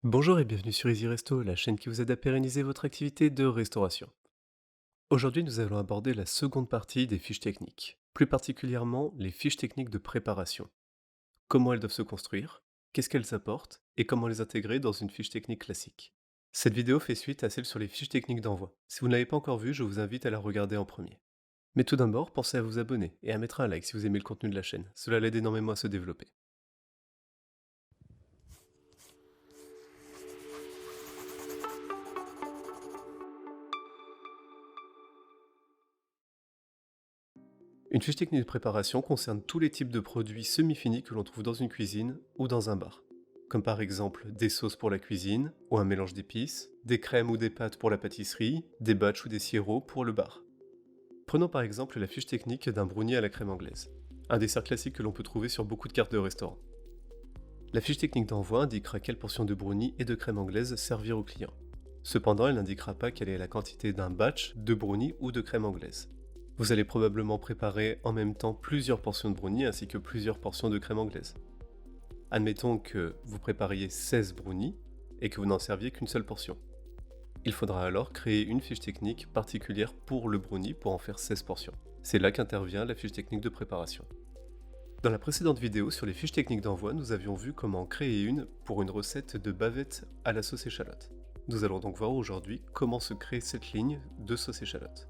Bonjour et bienvenue sur Easy Resto, la chaîne qui vous aide à pérenniser votre activité de restauration. Aujourd'hui, nous allons aborder la seconde partie des fiches techniques, plus particulièrement les fiches techniques de préparation. Comment elles doivent se construire, qu'est-ce qu'elles apportent et comment les intégrer dans une fiche technique classique. Cette vidéo fait suite à celle sur les fiches techniques d'envoi. Si vous ne l'avez pas encore vue, je vous invite à la regarder en premier. Mais tout d'abord, pensez à vous abonner et à mettre un like si vous aimez le contenu de la chaîne. Cela l'aide énormément à se développer. Une fiche technique de préparation concerne tous les types de produits semi-finis que l'on trouve dans une cuisine ou dans un bar. Comme par exemple des sauces pour la cuisine ou un mélange d'épices, des crèmes ou des pâtes pour la pâtisserie, des batchs ou des sirops pour le bar. Prenons par exemple la fiche technique d'un brownie à la crème anglaise, un dessert classique que l'on peut trouver sur beaucoup de cartes de restaurant. La fiche technique d'envoi indiquera quelle portion de brownie et de crème anglaise servir au client. Cependant, elle n'indiquera pas quelle est la quantité d'un batch de brownie ou de crème anglaise. Vous allez probablement préparer en même temps plusieurs portions de brownie ainsi que plusieurs portions de crème anglaise. Admettons que vous prépariez 16 brownies et que vous n'en serviez qu'une seule portion. Il faudra alors créer une fiche technique particulière pour le brownie pour en faire 16 portions. C'est là qu'intervient la fiche technique de préparation. Dans la précédente vidéo sur les fiches techniques d'envoi, nous avions vu comment créer une pour une recette de bavette à la sauce échalote. Nous allons donc voir aujourd'hui comment se crée cette ligne de sauce échalote.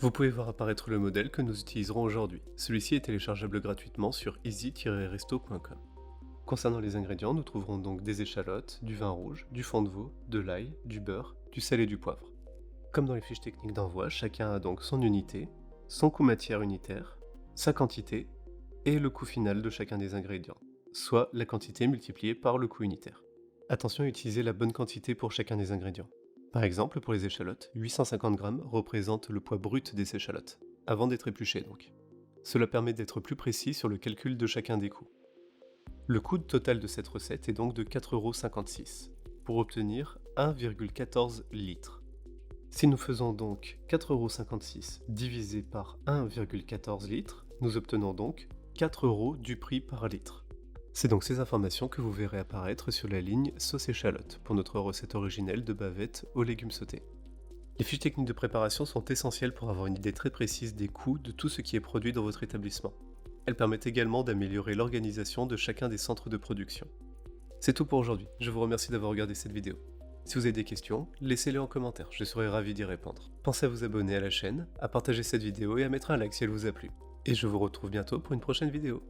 Vous pouvez voir apparaître le modèle que nous utiliserons aujourd'hui. Celui-ci est téléchargeable gratuitement sur easy-resto.com. Concernant les ingrédients, nous trouverons donc des échalotes, du vin rouge, du fond de veau, de l'ail, du beurre, du sel et du poivre. Comme dans les fiches techniques d'envoi, chacun a donc son unité, son coût matière unitaire, sa quantité et le coût final de chacun des ingrédients, soit la quantité multipliée par le coût unitaire. Attention à utiliser la bonne quantité pour chacun des ingrédients. Par exemple, pour les échalotes, 850 g représente le poids brut des échalotes, avant d'être épluchées donc. Cela permet d'être plus précis sur le calcul de chacun des coûts. Le coût total de cette recette est donc de 4,56 € pour obtenir 1,14 litres. Si nous faisons donc 4,56 € divisé par 1,14 litres, nous obtenons donc 4 € du prix par litre. C'est donc ces informations que vous verrez apparaître sur la ligne sauce échalote pour notre recette originelle de bavette aux légumes sautés. Les fiches techniques de préparation sont essentielles pour avoir une idée très précise des coûts de tout ce qui est produit dans votre établissement. Elles permettent également d'améliorer l'organisation de chacun des centres de production. C'est tout pour aujourd'hui, je vous remercie d'avoir regardé cette vidéo. Si vous avez des questions, laissez-les en commentaire, je serai ravi d'y répondre. Pensez à vous abonner à la chaîne, à partager cette vidéo et à mettre un like si elle vous a plu. Et je vous retrouve bientôt pour une prochaine vidéo.